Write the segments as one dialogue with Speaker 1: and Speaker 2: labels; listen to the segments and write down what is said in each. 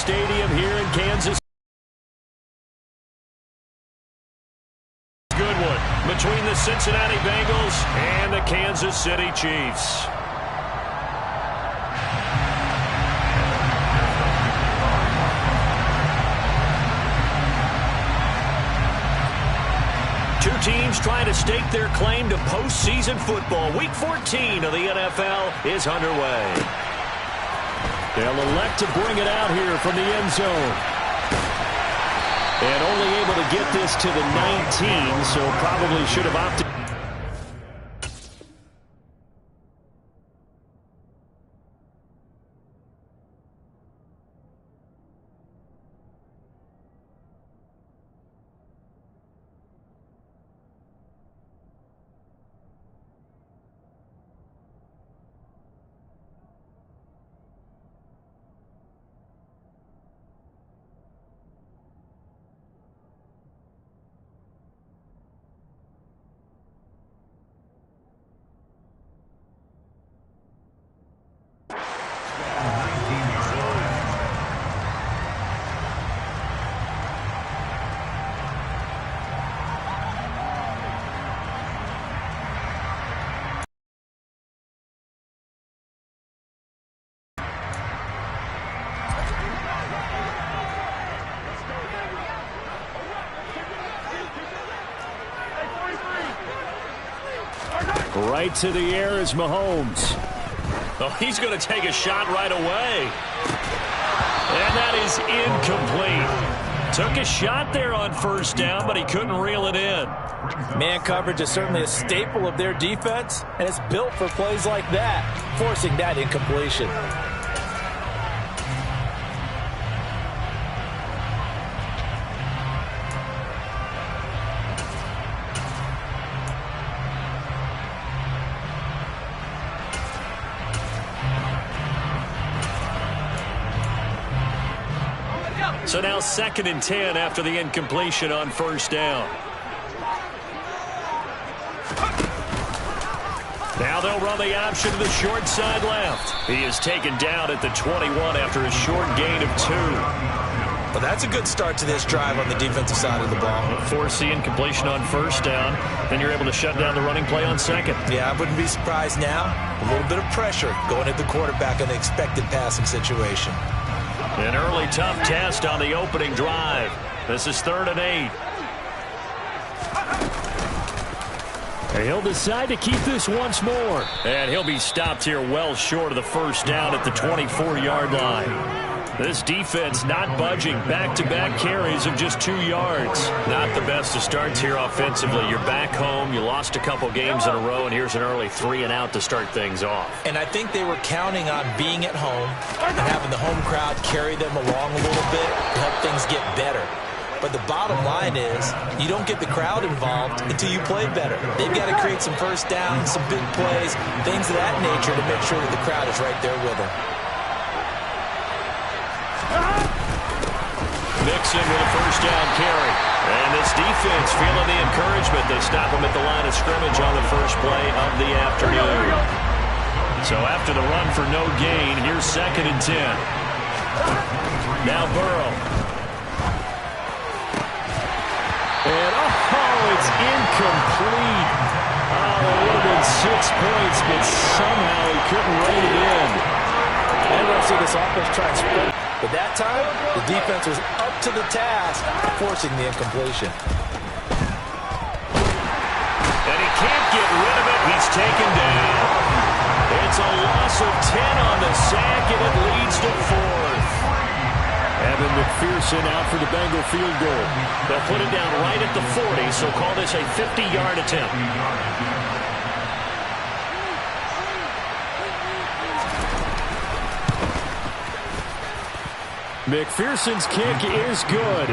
Speaker 1: Stadium here in Kansas. Good one between the Cincinnati Bengals and the Kansas City Chiefs. Two teams trying to stake their claim to postseason football. Week 14 of the NFL is underway. They'll elect to bring it out here from the end zone. And only able to get this to the 19, so probably should have opted. Right to the air is Mahomes. Oh, he's going to take a shot right away. And that is incomplete. Took a shot there on first down, but he couldn't reel it in.
Speaker 2: Man coverage is certainly a staple of their defense, and it's built for plays like that, forcing that incompletion.
Speaker 1: So now 2nd and 10 after the incompletion on first down. Now they'll run the option to the short side left. He is taken down at the 21 after a short gain of 2.
Speaker 2: Well, that's a good start to this drive on the defensive side of the ball.
Speaker 1: Force the incompletion on first down, then you're able to shut down the running play on second.
Speaker 2: Yeah, I wouldn't be surprised now. A little bit of pressure going at the quarterback in the expected passing situation.
Speaker 1: An early tough test on the opening drive. This is 3rd and 8. And he'll decide to keep this once more. And he'll be stopped here well short of the first down at the 24-yard line. This defense not budging. Back-to-back carries of just 2 yards. Not the best of starts here offensively. You're back home. You lost a couple games in a row, and here's an early 3-and-out to start things off.
Speaker 2: And I think they were counting on being at home and having the home crowd carry them along a little bit to help things get better. But the bottom line is you don't get the crowd involved until you play better. They've got to create some first downs, some big plays, things of that nature to make sure that the crowd is right there with them.
Speaker 1: Mixon with a first down carry. And this defense feeling the encouragement. They stop him at the line of scrimmage on the first play of the afternoon. So after the run for no gain, here's 2nd and 10. Now Burrow. And it's incomplete. Oh, it would have been 6 points, but somehow he couldn't rein it in.
Speaker 2: And we'll see this offense try and spread. But that time, the defense was up to the task, forcing the incompletion.
Speaker 1: And he can't get rid of it. He's taken down. It's a loss of 10 on the sack, and it leads to 4th. Evan McPherson out for the Bengal field goal. They'll put it down right at the 40, so call this a 50-yard attempt. McPherson's kick is good.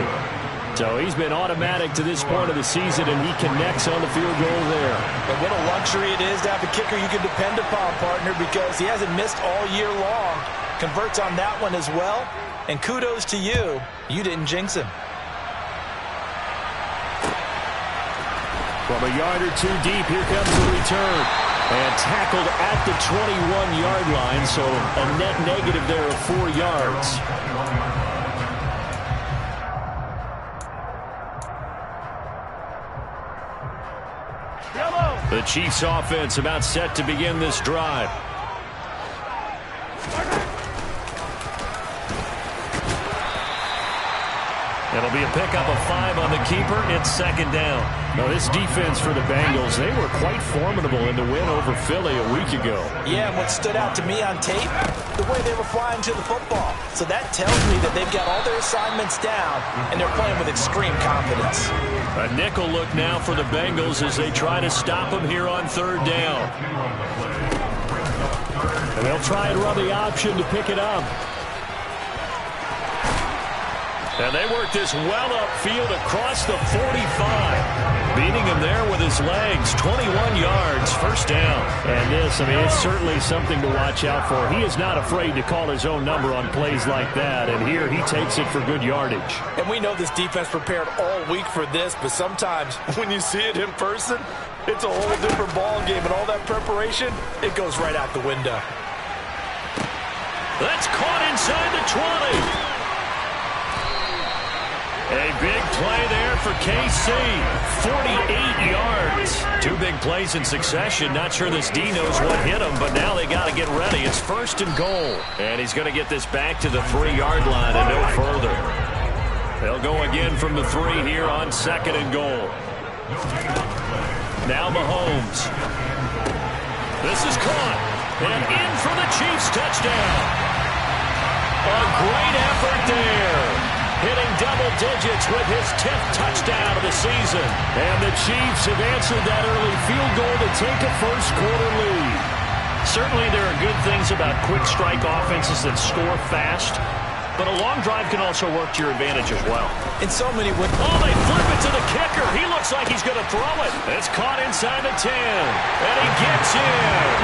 Speaker 1: So he's been automatic to this point of the season, and he connects on the field goal there.
Speaker 2: And what a luxury it is to have a kicker you can depend upon, partner, because he hasn't missed all year long. Converts on that one as well. And kudos to you. You didn't jinx him.
Speaker 1: From a yard or two deep, here comes the return. And tackled at the 21-yard line, so a net negative there of 4 yards. The Chiefs offense about set to begin this drive. It'll be a pickup of 5 on the keeper. It's second down. Now, this defense for the Bengals, they were quite formidable in the win over Philly a week ago.
Speaker 2: Yeah, and what stood out to me on tape, the way they were flying to the football. So that tells me that they've got all their assignments down, and they're playing with extreme confidence.
Speaker 1: A nickel look now for the Bengals as they try to stop them here on third down. And they'll try and run the option to pick it up. And they work this well upfield across the 45. Beating him there with his legs. 21 yards, first down. And this, I mean, it's certainly something to watch out for. He is not afraid to call his own number on plays like that. And here he takes it for good yardage.
Speaker 2: And we know this defense prepared all week for this, but sometimes when you see it in person, it's a whole different ball game. And all that preparation, it goes right out the window.
Speaker 1: That's caught inside the 20. A big play there for KC. 48 yards. 2 big plays in succession. Not sure this D knows what hit him, but now they got to get ready. It's first and goal. And he's going to get this back to the 3-yard line and no further. They'll go again from the 3 here on second and goal. Now Mahomes. This is caught. And in for the Chiefs touchdown. A great effort there. Hitting double digits with his 10th touchdown of the season. And the Chiefs have answered that early field goal to take a first-quarter lead. Certainly there are good things about quick strike offenses that score fast, but a long drive can also work to your advantage as well.
Speaker 2: In so many ways.
Speaker 1: Oh, they flip it to the kicker. He looks like he's going to throw it. It's caught inside the 10, and he gets in.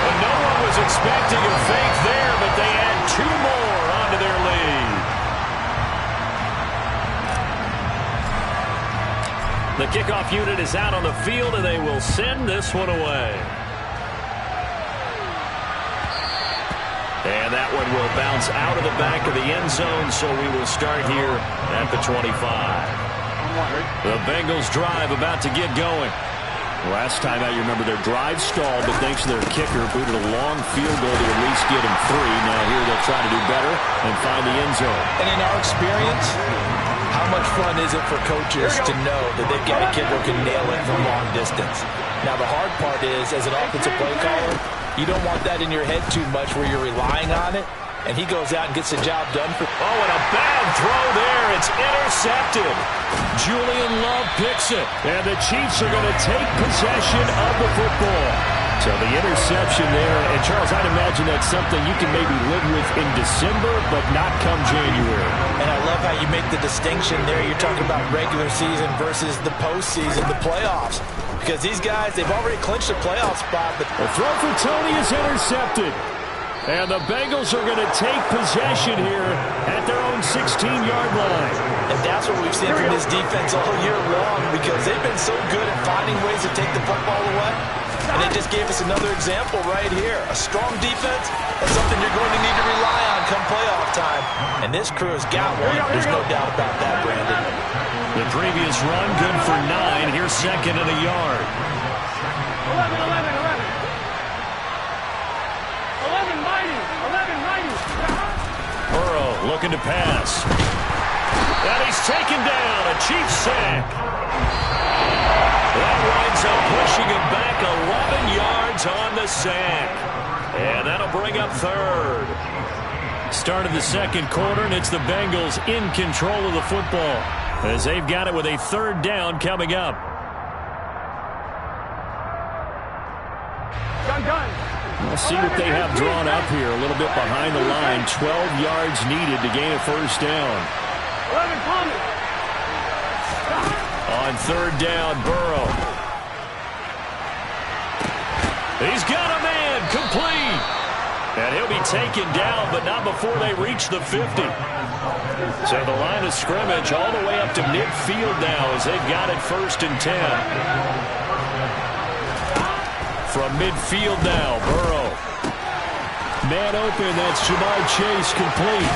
Speaker 1: And no one was expecting a fake there, but they add 2 more onto their lead. The kickoff unit is out on the field, and they will send this one away. And that one will bounce out of the back of the end zone, so we will start here at the 25. The Bengals drive about to get going. Last time out, you remember their drive stalled, but thanks to their kicker, booted a long field goal to at least get him 3. Now here they'll try to do better and find the end zone.
Speaker 2: And in our experience, how much fun is it for coaches to know that they've got a kid who can nail it from long distance? Now, the hard part is, as an offensive play caller, you don't want that in your head too much where you're relying on it, and he goes out and gets the job done.
Speaker 1: Oh, and a bad throw there. It's intercepted. Julian Love picks it, and the Chiefs are going to take possession of the football. So the interception there, and Charles, I'd imagine that's something you can maybe live with in December, but not come January.
Speaker 2: And I love how you make the distinction there. You're talking about regular season versus the postseason, the playoffs. Because these guys, they've already clinched a playoff spot. But
Speaker 1: the throw for Tony is intercepted. And the Bengals are going to take possession here at their own 16-yard line.
Speaker 2: And that's what we've seen from this defense all year long, because they've been so good at finding ways to take the football away. And they just gave us another example right here. A strong defense, that's something you're going to need to rely on come playoff time. And this crew has got one. There's no doubt about that, Brandon.
Speaker 1: The previous run, good for 9. Here's second and a yard.
Speaker 3: 11 mighty.
Speaker 1: Burrow looking to pass. And he's taken down. A Chiefs sack. That winds up pushing him back 11 yards on the sack. And that'll bring up third. Start of the second quarter, and it's the Bengals in control of the football as they've got it with a third down coming up. We'll see what they have drawn up here. A little bit behind the line. 12 yards needed to gain a first down.
Speaker 3: 11 coming.
Speaker 1: On third down, Burrow. He's got a man, complete. And he'll be taken down, but not before they reach the 50. So the line of scrimmage all the way up to midfield now as they've got it first and 10. From midfield now, Burrow. Man open, that's Jamar Chase, complete.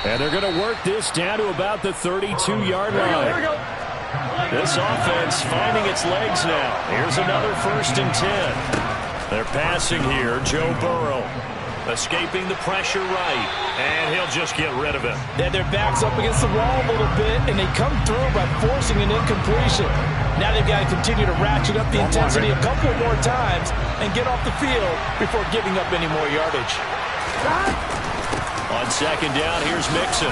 Speaker 1: And they're going to work this down to about the 32-yard line. This offense finding its legs now. Here's another 1st and 10. They're passing here. Joe Burrow escaping the pressure right. And he'll just get rid of it.
Speaker 2: Then their back's up against the wall a little bit, and they come through by forcing an incompletion. Now they've got to continue to ratchet up the intensity a couple more times and get off the field before giving up any more yardage.
Speaker 1: On 2nd down, here's Mixon.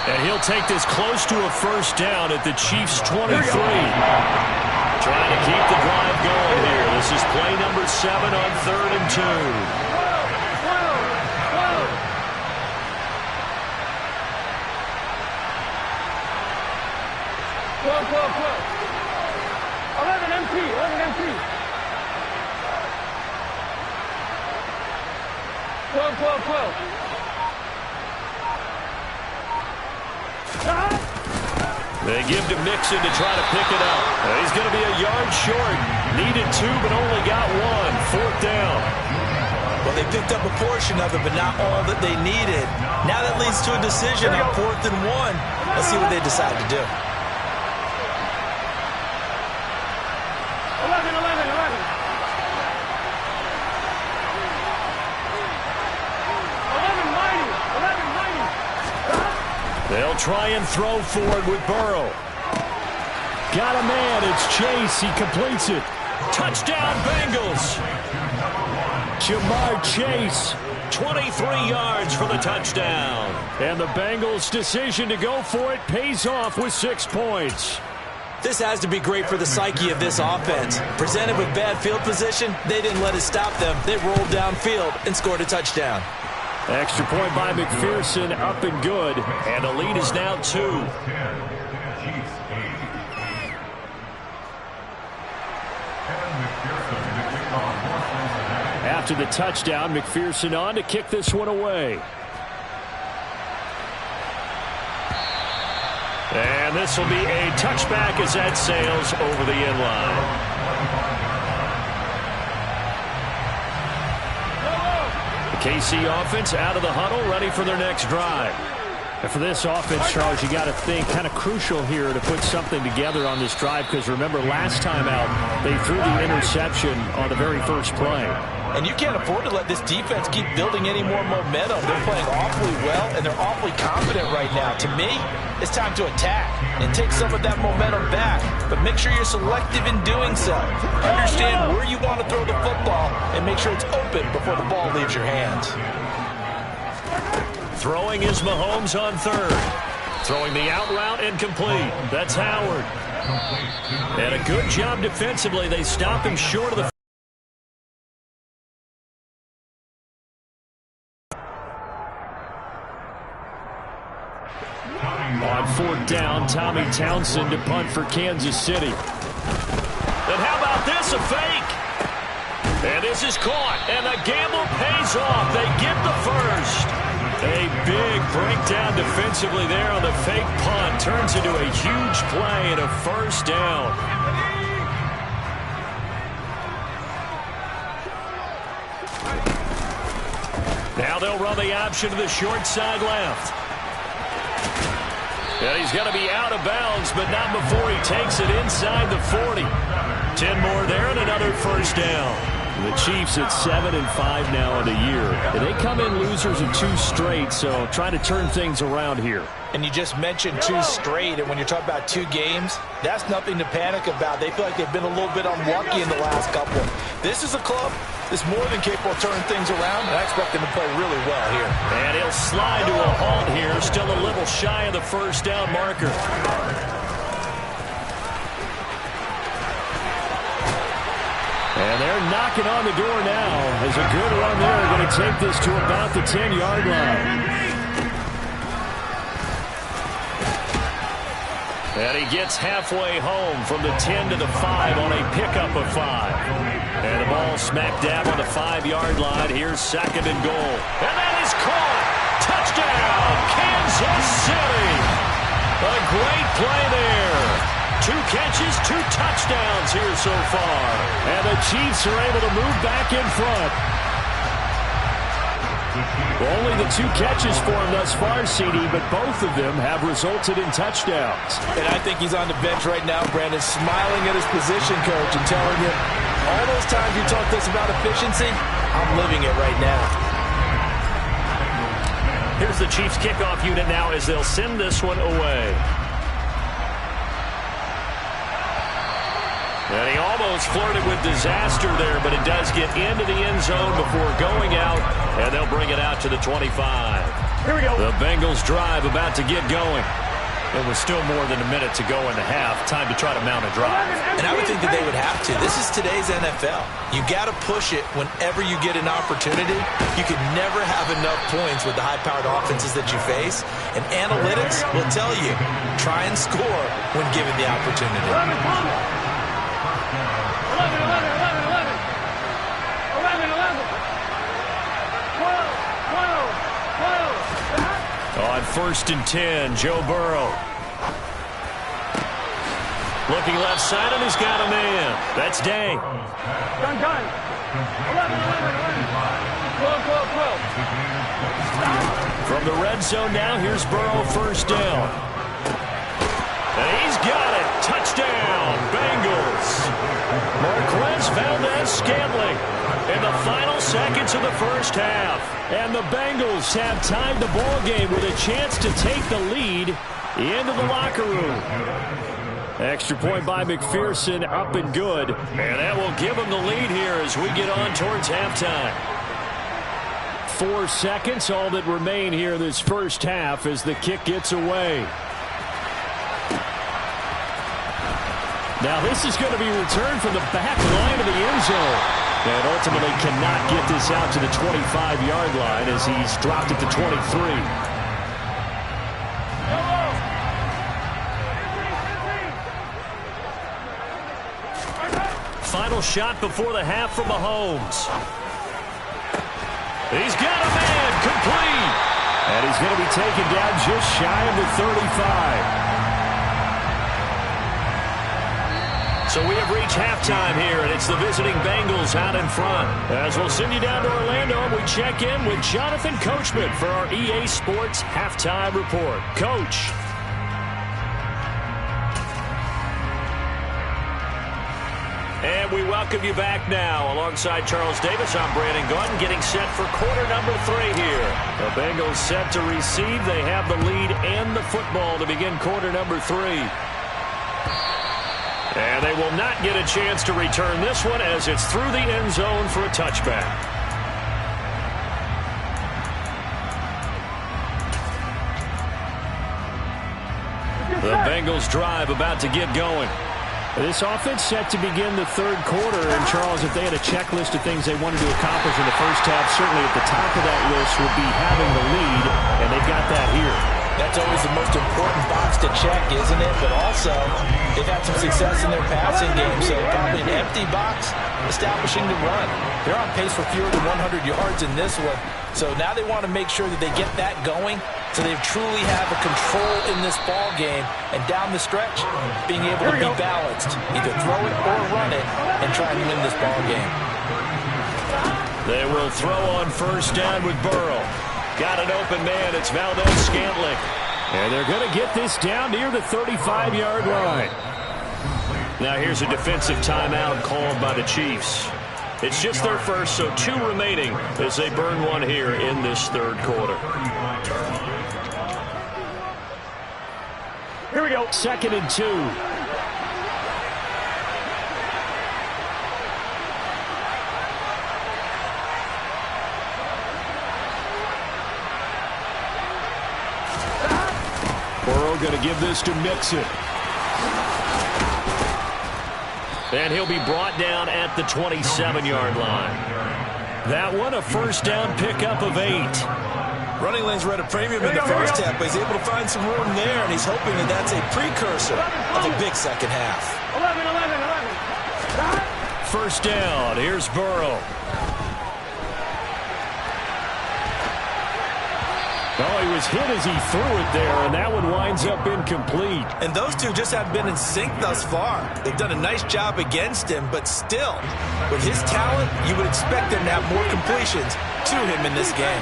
Speaker 1: And he'll take this close to a 1st down at the Chiefs' 23. Trying to keep the drive going here. This is play number 7 on 3rd and 2.
Speaker 3: Well. 11 MT. 11 MT. 12.
Speaker 1: They give to Mixon to try to pick it up. He's going to be a yard short. Needed 2, but only got 1. 4th down.
Speaker 2: Well, they picked up a portion of it, but not all that they needed. Now that leads to a decision on 4th and 1. Let's see what they decide to do.
Speaker 3: 11.
Speaker 1: They'll try and throw forward with Burrow. Got a man. It's Chase. He completes it. Touchdown, Bengals. Jamar Chase, 23 yards for the touchdown. And the Bengals' decision to go for it pays off with 6 points.
Speaker 2: This has to be great for the psyche of this offense. Presented with bad field position, they didn't let it stop them. They rolled downfield and scored a touchdown.
Speaker 1: Extra point by McPherson, up and good. And the lead is now 2. After the touchdown, McPherson on to kick this one away. And this will be a touchback as that sails over the end line. KC offense out of the huddle, ready for their next drive. And for this offense, Charles, you got to think kind of crucial here to put something together on this drive, because remember last time out they threw the interception on the very first play.
Speaker 2: And you can't afford to let this defense keep building any more momentum. They're playing awfully well, and they're awfully confident right now. To me, it's time to attack and take some of that momentum back. But make sure you're selective in doing so. Understand where you want to throw the football and make sure it's open before the ball leaves your hands.
Speaker 1: Throwing is Mahomes on 3rd. Throwing the out route and complete. That's Howard. And a good job defensively. They stop him short of the on 4th down, Tommy Townsend to punt for Kansas City. And how about this, a fake? And this is caught, and the gamble pays off. They get the first. A big breakdown defensively there on the fake punt. Turns into a huge play and a 1st down. Now they'll run the option to the short side left. And he's going to be out of bounds, but not before he takes it inside the 40. 10 more there and another 1st down. The Chiefs at 7-5 now in a year. And they come in losers of 2 straight, so trying to turn things around here.
Speaker 2: And you just mentioned 2 straight, and when you're talking about 2 games, that's nothing to panic about. They feel like they've been a little bit unlucky in the last couple. This is a club that's more than capable of turning things around, and I expect them to play really well here.
Speaker 1: And he'll slide to a halt here, still a little shy of the 1st down marker. And they're knocking on the door now as a good run there. Going to take this to about the 10-yard line. And he gets halfway home from the 10 to the 5 on a pickup of 5. And the ball smack dab on the 5-yard line. Here's 2nd and goal. And that is caught. Touchdown, Kansas City. A great play there. 2 catches, 2 touchdowns here so far. And the Chiefs are able to move back in front. Well, only the 2 catches for him thus far, CD, but both of them have resulted in touchdowns.
Speaker 2: And I think he's on the bench right now, Brandon, smiling at his position coach and telling him, all those times you talked to us about efficiency, I'm living it right now.
Speaker 1: Here's the Chiefs kickoff unit now as they'll send this one away. And he almost flirted with disaster there, but it does get into the end zone before going out, and they'll bring it out to the 25.
Speaker 3: Here we go.
Speaker 1: The Bengals drive about to get going. It was still more than a minute to go in the half. Time to try to mount a drive.
Speaker 2: And I would think that they would have to. This is today's NFL. You got to push it whenever you get an opportunity. You can never have enough points with the high-powered offenses that you face. And analytics will tell you, try and score when given the opportunity.
Speaker 3: 12.
Speaker 1: On 1st and 10, Joe Burrow. Looking left side, and he's got a man. That's Day.
Speaker 3: Done. 11. 12.
Speaker 1: From the red zone now, here's Burrow, 1st down. And he's got it. Touchdown, Bengals. Marquez Valdez-Scantling in the final seconds of the first half. And the Bengals have tied the ball game with a chance to take the lead into the locker room. Extra point by McPherson, up and good. And that will give them the lead here as we get on towards halftime. 4 seconds, all that remain here this first half as the kick gets away. Now this is going to be returned from the back line of the end zone. And ultimately cannot get this out to the 25-yard line as he's dropped it to 23. Final shot before the half from Mahomes. He's got a man, complete. And he's going to be taken down just shy of the 35. So we have reached halftime here, and it's the visiting Bengals out in front. As we'll send you down to Orlando, and we check in with Jonathan Coachman for our EA Sports Halftime Report. Coach. And we welcome you back now. Alongside Charles Davis, I'm Brandon Gaudin, getting set for quarter number 3 here. The Bengals set to receive. They have the lead and the football to begin quarter number 3. And they will not get a chance to return this one as it's through the end zone for a touchback. The Bengals drive about to get going. This offense set to begin the 3rd quarter. And, Charles, if they had a checklist of things they wanted to accomplish in the first half, certainly at the top of that list would be having the lead, and they've got that here.
Speaker 2: That's always the most important box to check, isn't it? But also, they've had some success in their passing game, so probably an empty box establishing the run. They're on pace for fewer than 100 yards in this one, so now they want to make sure that they get that going so they truly have a control in this ball game, and down the stretch, being able to be balanced, either throw it or run it, and try and win this ball game.
Speaker 1: They will throw on 1st down with Burrow. Got an open man. It's Valdez-Scantling. And they're going to get this down near the 35-yard line. Now here's a defensive timeout called by the Chiefs. It's just their first, so 2 remaining as they burn one here in this 3rd quarter.
Speaker 3: Here we go.
Speaker 1: 2nd and 2. Burrow going to give this to Mixon. And he'll be brought down at the 27-yard line. That one, a 1st down pickup of 8.
Speaker 2: Running lanes were at a premium in the first half, but he's able to find some room there, and he's hoping that that's a precursor of a big second half.
Speaker 3: 11.
Speaker 1: 1st down. Here's Burrow. Oh, he was hit as he threw it there, and that one winds up incomplete.
Speaker 2: And those two just haven't been in sync thus far. They've done a nice job against him, but still, with his talent, you would expect them to have more completions to him in this game.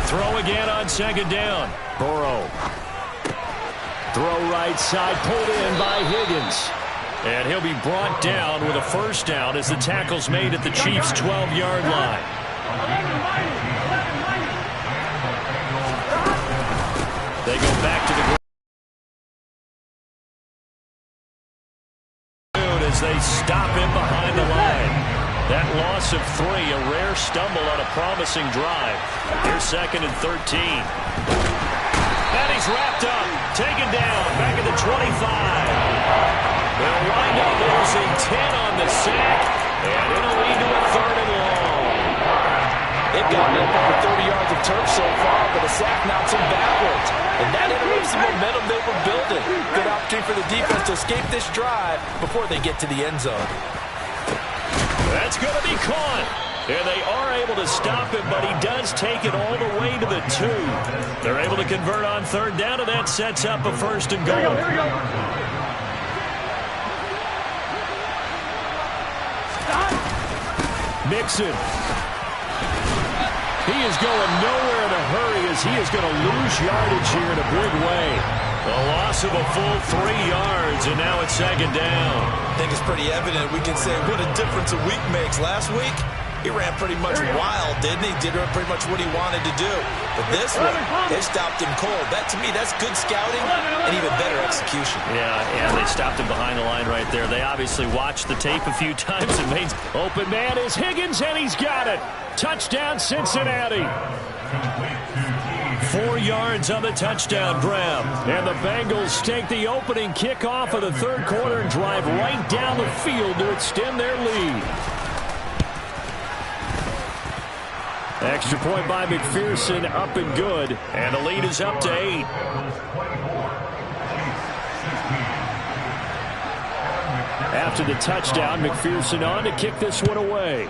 Speaker 1: throw again on second down. Burrow. Throw right side, pulled in by Higgins. And he'll be brought down with a first down as the tackle's made at the Chiefs' 12-yard line. They go back to the ground as they stop him behind the line. That loss of 3, a rare stumble on a promising drive. Here's 2nd and 13. And he's wrapped up, taken down, back at the 25. They'll wind up losing 10 on the sack, and it'll lead to a 3rd and long.
Speaker 2: They've gotten up over 30 yards of turf so far, but a sack knocks them backwards. And that interrupts the momentum they were building. Good opportunity for the defense to escape this drive before they get to the end zone.
Speaker 1: That's going to be caught. And they are able to stop him, but he does take it all the way to the 2. They're able to convert on 3rd down, and that sets up a 1st and goal.
Speaker 3: Here we go.
Speaker 1: Mixon. He is going nowhere in a hurry as he is going to lose yardage here in a big way. A loss of a full 3 yards, and now it's 2nd down.
Speaker 2: I think it's pretty evident. We can say what a difference a week makes. Last week, he ran pretty much wild, didn't he? Did pretty much what he wanted to do. But this one, they stopped him cold. That, to me, that's good scouting and even better execution.
Speaker 1: Yeah, and they stopped him behind the line right there. They obviously watched the tape a few times and made open man is Higgins, and he's got it. Touchdown, Cincinnati. 4 yards on the touchdown grab. And the Bengals take the opening kickoff of the 3rd quarter and drive right down the field to extend their lead. Extra point by McPherson, up and good. And the lead is up to 8. After the touchdown, McPherson on to kick this one away.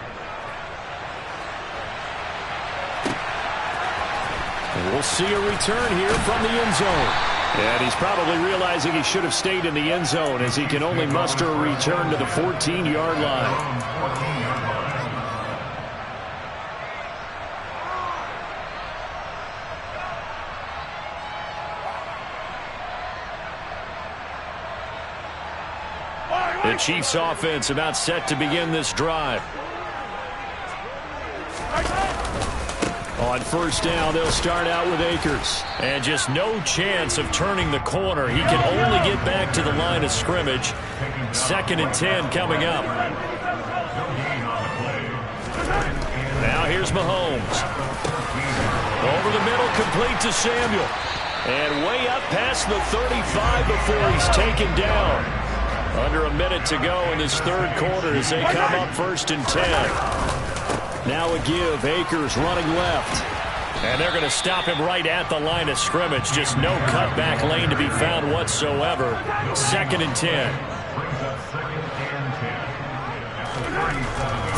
Speaker 1: And we'll see a return here from the end zone. And he's probably realizing he should have stayed in the end zone as he can only muster a return to the 14-yard line. The Chiefs offense about set to begin this drive. On 1st down, they'll start out with Akers. And just no chance of turning the corner. He can only get back to the line of scrimmage. 2nd and 10 coming up. Now here's Mahomes. Over the middle, complete to Samuel. And way up past the 35 before he's taken down. Under a minute to go in this 3rd quarter as they come up 1st and 10. Now a give. Akers running left. And they're going to stop him right at the line of scrimmage. Just no cutback lane to be found whatsoever. 2nd and 10.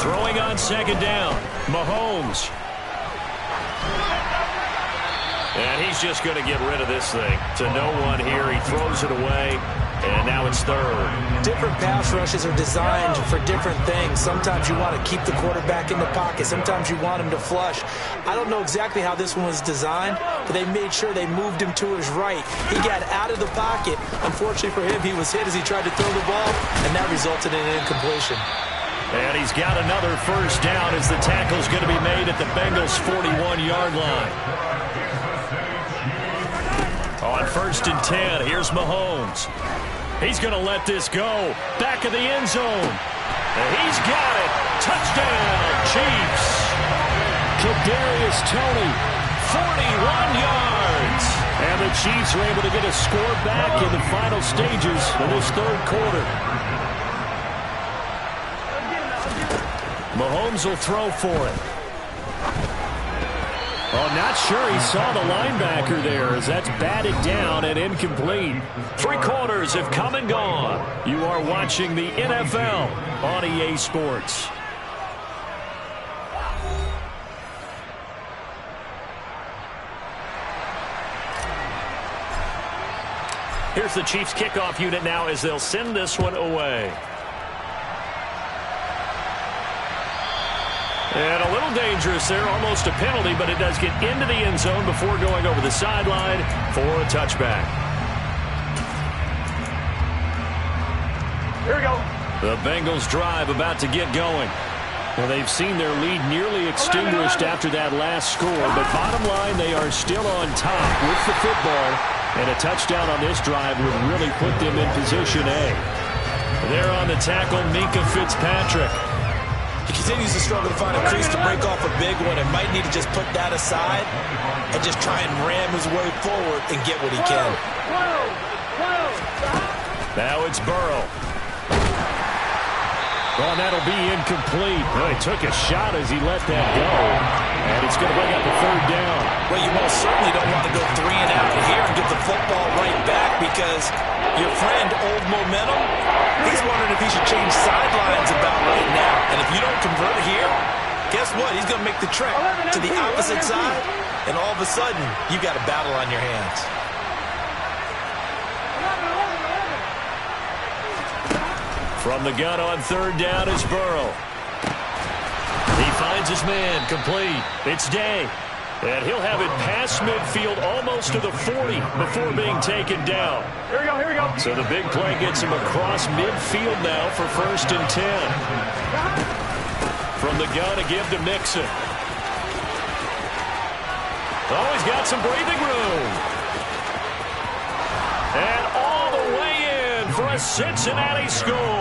Speaker 1: Throwing on 2nd down. Mahomes. And he's just going to get rid of this thing. To no one here. He throws it away. And now it's 3rd.
Speaker 2: Different pass rushes are designed for different things. Sometimes you want to keep the quarterback in the pocket. Sometimes you want him to flush. I don't know exactly how this one was designed, but they made sure they moved him to his right. He got out of the pocket. Unfortunately for him, he was hit as he tried to throw the ball, and that resulted in an incompletion.
Speaker 1: And he's got another 1st down as the tackle's going to be made at the Bengals' 41-yard line. On 1st and 10, here's Mahomes. He's going to let this go. Back of the end zone. And he's got it. Touchdown, Chiefs. Kadarius Toney, 41 yards. And the Chiefs are able to get a score back in the final stages of this 3rd quarter. Mahomes will throw for it. Oh, not sure he saw the linebacker there as that's batted down and incomplete. 3 quarters have come and gone. You are watching the NFL on EA Sports. Here's the Chiefs kickoff unit now as they'll send this one away. And a little dangerous there, almost a penalty, but it does get into the end zone before going over the sideline for a touchback.
Speaker 3: Here we go.
Speaker 1: The Bengals drive about to get going. Well, they've seen their lead nearly extinguished after that last score, but bottom line, they are still on top with the football, and a touchdown on this drive would really put them in position A. There on the tackle, Minkah Fitzpatrick.
Speaker 2: He continues to struggle to find a crease to break off a big one and might need to just put that aside and just try and ram his way forward and get what he can.
Speaker 1: Now it's Burrow. Well, that'll be incomplete. Well, he took a shot as he let that go, and it's going to bring up a third down.
Speaker 2: Well, you most certainly don't want to go 3 and out here and get the football right back because your friend, Old Momentum, he's wondering if he should change sidelines about right now. And if you don't convert here, guess what? He's going to make the trek to the opposite side, and all of a sudden, you've got a battle on your hands.
Speaker 1: From the gun on third down is Burrow. He finds his man, complete. It's Day. And he'll have it past midfield almost to the 40 before being taken down.
Speaker 3: Here we go, here we go.
Speaker 1: So the big play gets him across midfield now for 1st and 10. From the gun, a give to Mixon. Oh, he's got some breathing room. And all the way in for a Cincinnati score.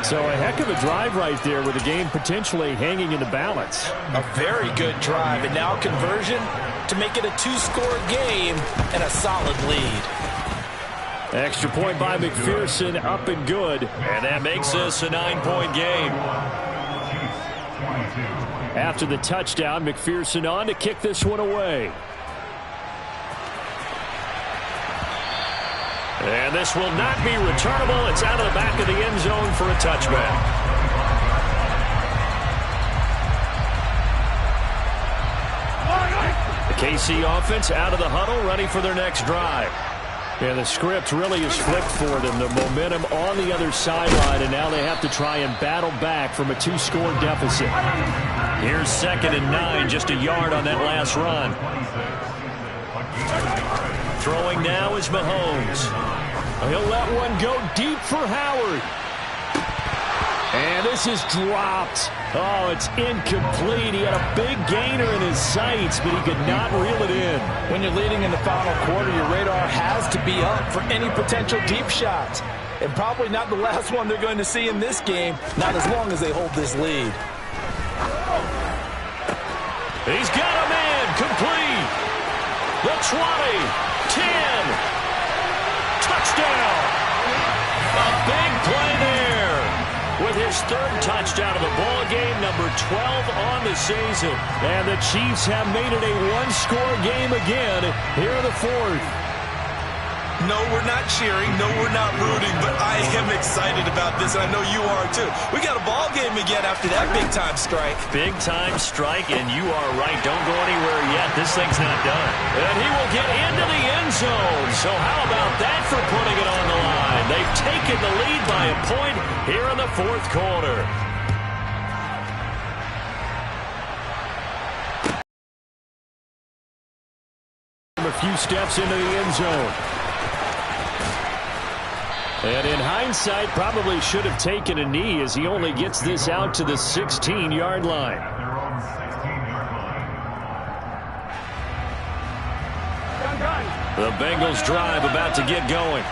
Speaker 1: So a heck of a drive right there with the game potentially hanging in the balance.
Speaker 2: A very good drive, and now conversion to make it a 2-score game and a solid lead.
Speaker 1: Extra point by McPherson, up and good. And that makes this a 9-point game. After the touchdown, McPherson on to kick this one away. And this will not be returnable. It's out of the back of the end zone for a touchback. The KC offense out of the huddle, ready for their next drive. And the script really is flipped for them. The momentum on the other sideline, and now they have to try and battle back from a 2-score deficit. Here's 2nd and 9, just a yard on that last run. Throwing now is Mahomes. He'll let one go deep for Howard. And this is dropped. Oh, it's incomplete. He had a big gainer in his sights, but he could not reel it in.
Speaker 2: When you're leading in the final quarter, your radar has to be up for any potential deep shots. And probably not the last one they're going to see in this game, not as long as they hold this lead.
Speaker 1: He's got a man, complete. The 20, 10. Touchdown! A big play there with his 3rd touchdown of the ball game, number 12 on the season. And the Chiefs have made it a 1-score game again here in the 4th.
Speaker 2: No, we're not cheering. No, we're not rooting. But I am excited about this, and I know you are too. We got a ball game again after that big-time strike.
Speaker 1: Big-time strike, and you are right. Don't go anywhere yet. This thing's not done. And he will get into the end zone. So how about that for putting it on the line? They've taken the lead by a point here in the 4th quarter. A few steps into the end zone. And in hindsight, probably should have taken a knee as he only gets this out to the 16-yard line. The Bengals drive about to get going.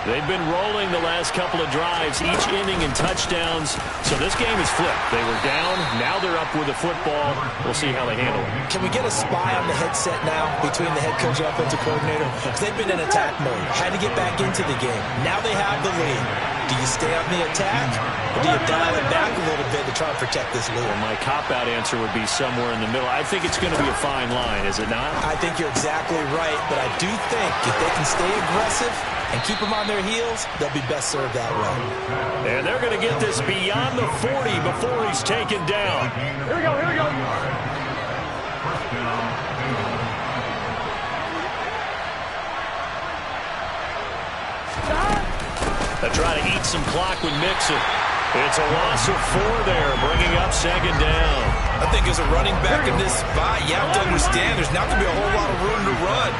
Speaker 1: They've been rolling the last couple of drives, each inning in touchdowns. So this game is flipped. They were down. Now they're up with the football. We'll see how they handle it.
Speaker 2: Can we get a spy on the headset now between the head coach and offensive coordinator? Because they've been in attack mode. Had to get back into the game. Now they have the lead. Do you stay on the attack, or do you dial it back a little bit to try and protect this lead?
Speaker 1: Well, my cop-out answer would be somewhere in the middle. I think it's going to be a fine line, is it not?
Speaker 2: I think you're exactly right, but I do think if they can stay aggressive and keep them on their heels, they'll be best served that way.
Speaker 1: And they're going to get this beyond the 40 before he's taken down.
Speaker 3: Here we go, here we go.
Speaker 1: They try to eat some clock with Mixon. It's a loss of 4 there, bringing up 2nd down.
Speaker 2: I think as a running back in this spot, you have to understand there's not going to be a whole lot of room to run.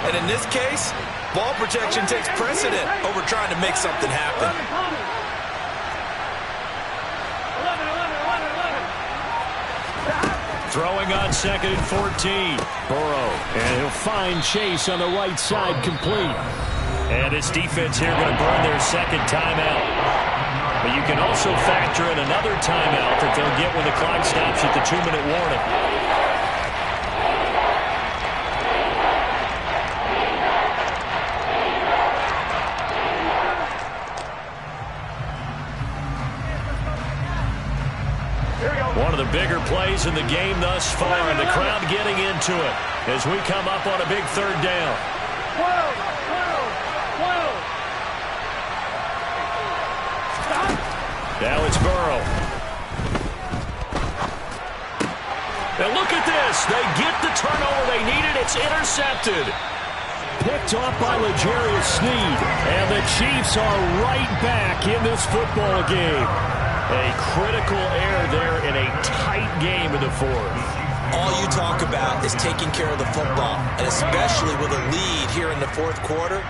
Speaker 2: And in this case, ball protection takes precedent over trying to make something happen.
Speaker 1: Throwing on 2nd and 14. Burrow, and he'll find Chase on the right side, complete. And his defense here going to burn their second timeout. But you can also factor in another timeout that they'll get when the clock stops at the 2-minute warning. One of the bigger plays in the game thus far, and the crowd getting into it as we come up on a big 3rd down. Now it's Burrow. And look at this. They get the turnover they needed. It's intercepted. Picked off by L'Jarius Sneed. And the Chiefs are right back in this football game. A critical error there in a tight game in the 4th.
Speaker 2: All you talk about is taking care of the football, and especially with a lead here in the 4th quarter.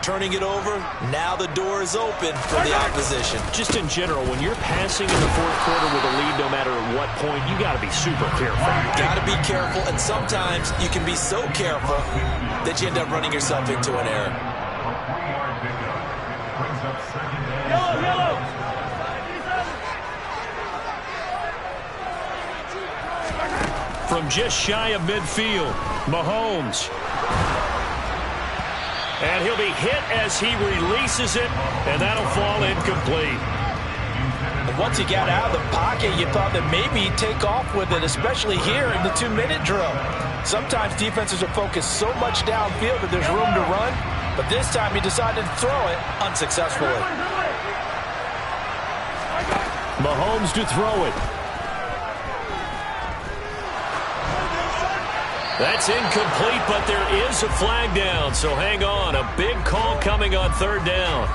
Speaker 2: Turning it over, now the door is open for the opposition.
Speaker 1: Just in general, when you're passing in the 4th quarter with a lead, no matter at what point, you got to be super careful.
Speaker 2: Got to be careful, and sometimes you can be so careful that you end up running yourself into an error.
Speaker 3: Yellow.
Speaker 1: From just shy of midfield, Mahomes. And he'll be hit as he releases it, and that'll fall incomplete.
Speaker 4: And once he got out of the pocket, you thought that maybe he'd take off with it, especially here in the 2-minute drill. Sometimes defenses are focused so much downfield that there's room to run, but this time he decided to throw it unsuccessfully.
Speaker 1: Mahomes to throw it. That's incomplete, but there is a flag down, so hang on. A big call coming on 3rd down.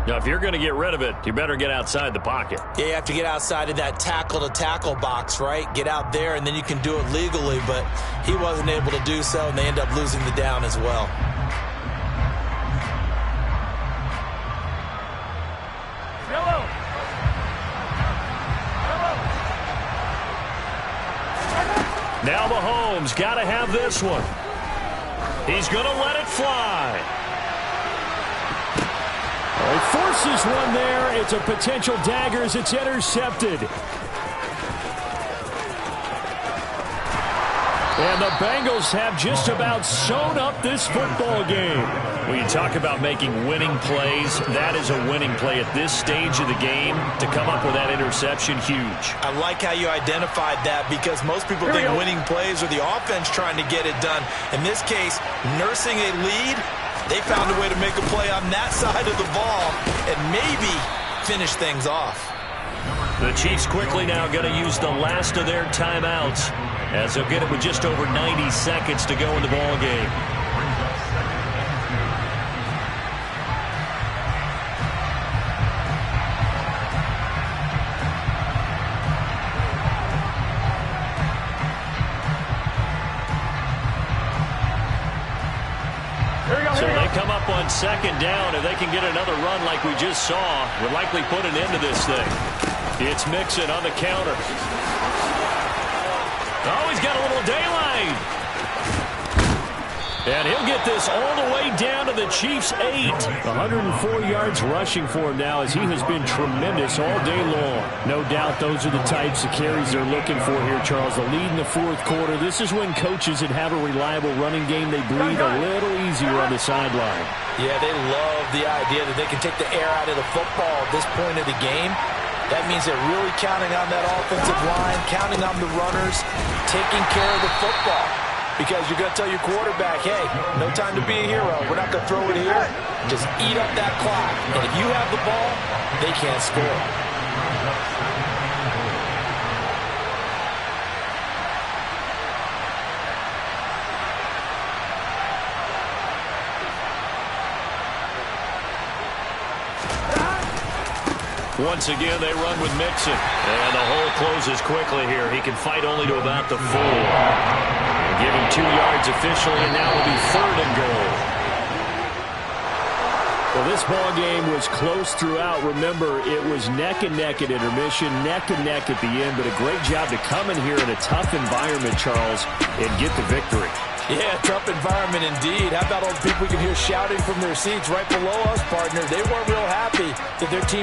Speaker 1: Now, if you're going to get rid of it, you better get outside the pocket.
Speaker 2: Yeah, you have to get outside of that tackle-to-tackle box, right? Get out there, and then you can do it legally, but he wasn't able to do so, and they end up losing the down as well.
Speaker 1: Now Mahomes got to have this one. He's going to let it fly. He forces one there. It's a potential dagger as it's intercepted. And the Bengals have just about sewn up this football game. When you talk about making winning plays, that is a winning play at this stage of the game. To come up with that interception, huge.
Speaker 2: I like how you identified that, because most people think winning plays are the offense trying to get it done. In this case, nursing a lead, they found a way to make a play on that side of the ball and maybe finish things off.
Speaker 1: The Chiefs quickly now going to use the last of their timeouts, as they'll get it with just over 90 seconds to go in the ball game. So they come up on 2nd down, and they can get another run like we just saw. Would likely put an end to this thing. It's Mixon on the counter. Oh, he's got a little daylight. And he'll get this all the way down to the Chiefs' 8. 104 yards rushing for him now, as he has been tremendous all day long. No doubt those are the types of carries they're looking for here, Charles. The lead in the 4th quarter. This is when coaches that have a reliable running game, they breathe a little easier on the sideline.
Speaker 4: Yeah, they love the idea that they can take the air out of the football at this point of the game. That means they're really counting on that offensive line, counting on the runners, taking care of the football. Because you're going to tell your quarterback, hey, no time to be a hero. We're not going to throw it here. Just eat up that clock. And if you have the ball, they can't score.
Speaker 1: Once again, they run with Mixon. And the hole closes quickly here. He can fight only to about the 4. Give him 2 yards officially, and now will be 3rd and goal.
Speaker 3: Well, this ball game was close throughout. Remember, it was neck and neck at intermission, neck and neck at the end, but a great job to come in here in a tough environment, Charles, and get the victory.
Speaker 4: Yeah, tough environment indeed. How about all the people we can hear shouting from their seats right below us, partner? They weren't real happy that their team